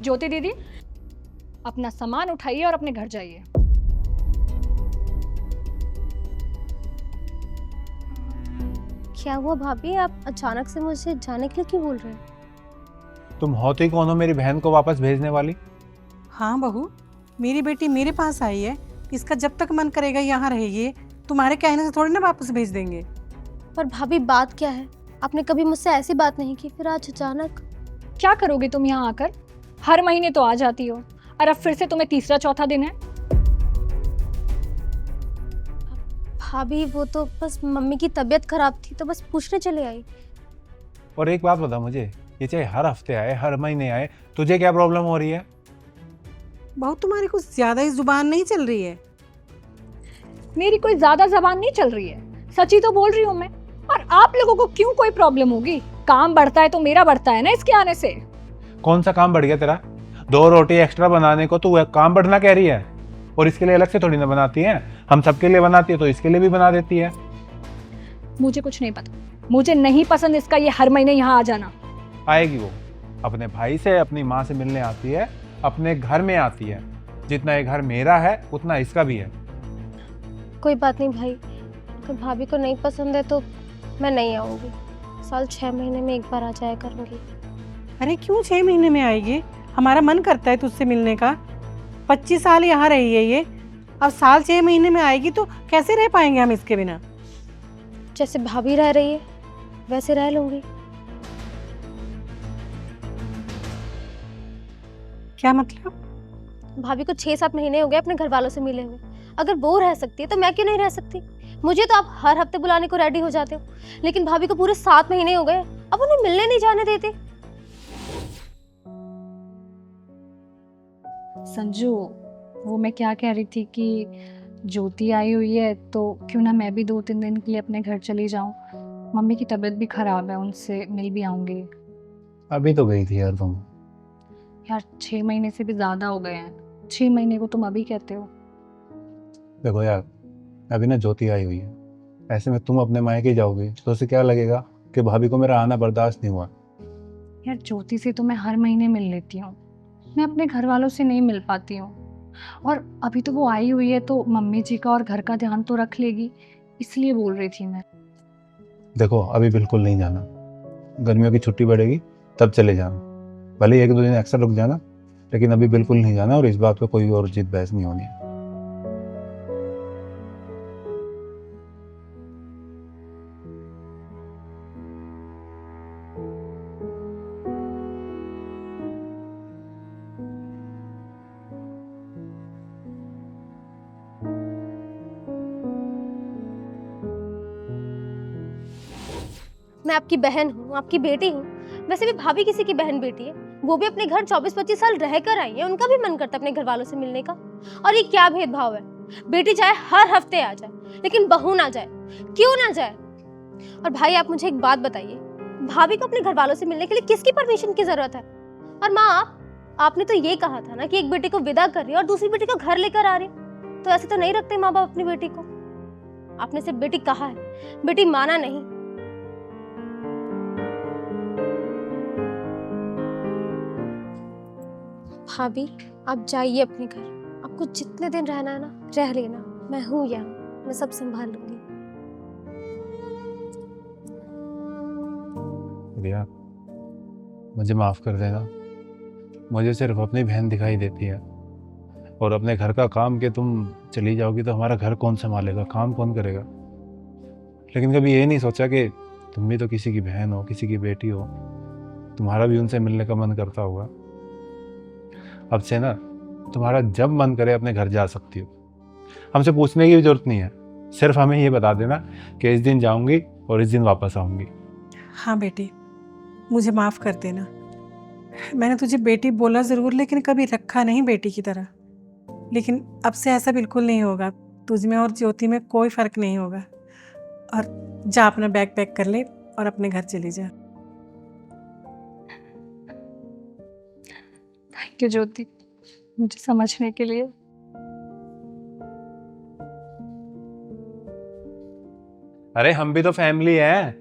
ज्योति दीदी, अपना सामान उठाइए और अपने घर जाइए। क्या हुआ भाभी, आप अचानक से मुझे जाने के लिए क्यों बोल रहे हैं? तुम होती कौन हो मेरी बहन को वापस भेजने वाली? हाँ बहू, मेरी बेटी मेरे पास आई है, इसका जब तक मन करेगा यहाँ रहेगी, तुम्हारे कहने से थोड़ी ना वापस भेज देंगे। पर भाभी बात क्या है? आपने कभी मुझसे ऐसी बात नहीं की, फिर आज अचानक। क्या करोगे तुम यहाँ आकर? हर महीने तो आ जाती हो और अब फिर से तुम्हें तीसरा चौथा दिन है। भाभी वो तो बस मम्मी की तबीयत खराब थी तो बस पूछने चले आई। और एक बात बता मुझे, ये चाहे हर हफ्ते आए हर महीने आए, तुझे क्या प्रॉब्लम हो रही है? बहू तुम्हारी कुछ ज्यादा ही जुबान नहीं चल रही है। मेरी कोई ज्यादा जबान नहीं चल रही है, सच्ची तो बोल रही हूँ मैं। और आप लोगों को क्यों कोई प्रॉब्लम होगी? काम बढ़ता है तो मेरा बढ़ता है ना इसके आने से। कौन सा काम बढ़ गया तेरा? 2 रोटी एक्स्ट्रा बनाने को तू काम बढ़ना कह रही है? और इसके लिए अलग से थोड़ी ना बनाती है, हम सबके लिए बनाती है तो इसके लिए भी बना देती है। मुझे कुछ नहीं पता, मुझे नहीं पसंद इसका ये हर महीने यहाँ आ जाना। आएगी वो, अपने भाई से अपनी माँ से मिलने आती है, अपने घर में आती है। जितना ये घर मेरा है उतना इसका भी है। कोई बात नहीं भाई, अगर भाभी को नहीं पसंद है तो मैं नहीं आऊँगी। साल 6 महीने में एक बार आ जाया करूँगी। अरे क्यों 6 महीने में आएगी? हमारा मन करता है तुझसे मिलने का। 25 साल यहाँ रही है ये, अब साल 6 महीने में आएगी तो कैसे रह पाएंगे हम इसके बिना? जैसे भाभी रह रही है वैसे रह लूँगी। क्या मतलब? भाभी को 6-7 महीने हो गए अपने घर वालों से मिले हुए। अगर वो रह सकती है तो मैं क्यों नहीं रह सकती? मुझे तो आप हर हफ्ते बुलाने को रेडी हो जाते हो, लेकिन भाभी को पूरे 7 महीने हो गए, अब उन्हें मिलने नहीं जाने देते। संजू, वो मैं क्या कह रही थी कि ज्योति आई हुई है तो क्यों ना मैं भी 2-3 दिन के लिए अपने घर चली जाऊं। मम्मी की तबीयत भी खराब है, उनसे मिल भी आऊंगी। अभी तो गई थी यार तुम। यार 6 महीने से भी ज्यादा हो गए हैं, 6 महीने को तुम अभी कहते हो। देखो यार, अभी ना ज्योति आई हुई है, ऐसे में तुम अपने मायके जाओगे तो उसे क्या लगेगा कि भाभी को मेरा आना बर्दाश्त नहीं हुआ। यार ज्योति से तो मैं हर महीने मिल लेती हूँ, मैं अपने घर वालों से नहीं मिल पाती हूँ। और अभी तो वो आई हुई है तो मम्मी जी का और घर का ध्यान तो रख लेगी, इसलिए बोल रही थी मैं। देखो अभी बिल्कुल नहीं जाना, गर्मियों की छुट्टी बढ़ेगी तब चले जाना। भले ही 1-2 दिन एक्स्ट्रा रुक जाना, लेकिन अभी बिल्कुल नहीं जाना और इस बात पे कोई और जिद बहस नहीं होनी है। मैं आपकी बहन हूँ, आपकी बेटी हूँ। वैसे भी भाभी किसी की बहन बेटी है, वो भी अपने घर 24-25 साल रह कर आई है, उनका भी मन करता है अपने घर वालों से मिलने का। और ये क्या भेदभाव है? बेटी चाहे हर हफ्ते आ जाए लेकिन बहू ना जाए, क्यों ना जाए? और भाई आप मुझे एक बात बताइए, भाभी को अपने घर वालों से मिलने के लिए किसकी परमिशन की जरूरत है? और माँ, आपने तो ये कहा था ना कि एक बेटी को विदा कर रही है और दूसरी बेटी को घर लेकर आ रही है, तो ऐसे तो नहीं रखते माँ बाप अपनी बेटी को। आपने सिर्फ बेटी कहा है, बेटी माना नहीं। भाभी आप जाइए अपने घर, आपको जितने दिन रहना है ना रह लेना, मैं हूँ यहाँ, मैं सब संभाल लूंगी। रिया, मुझे माफ कर देना, मुझे सिर्फ अपनी बहन दिखाई देती है। और अपने घर का काम के तुम चली जाओगी तो हमारा घर कौन संभालेगा, काम कौन करेगा? लेकिन कभी ये नहीं सोचा कि तुम भी तो किसी की बहन हो, किसी की बेटी हो, तुम्हारा भी उनसे मिलने का मन करता होगा। अब से ना तुम्हारा जब मन करे अपने घर जा सकती हो, हमसे पूछने की भी जरूरत नहीं है। सिर्फ हमें ये बता देना कि इस दिन जाऊंगी और इस दिन वापस आऊंगी। हाँ बेटी, मुझे माफ़ कर देना। मैंने तुझे बेटी बोला ज़रूर, लेकिन कभी रखा नहीं बेटी की तरह। लेकिन अब से ऐसा बिल्कुल नहीं होगा, तुझ में और ज्योति में कोई फ़र्क नहीं होगा। और जा अपना बैग पैक कर ले और अपने घर चली जा। थैंक यू ज्योति, मुझे समझने के लिए। अरे हम भी तो फैमिली है।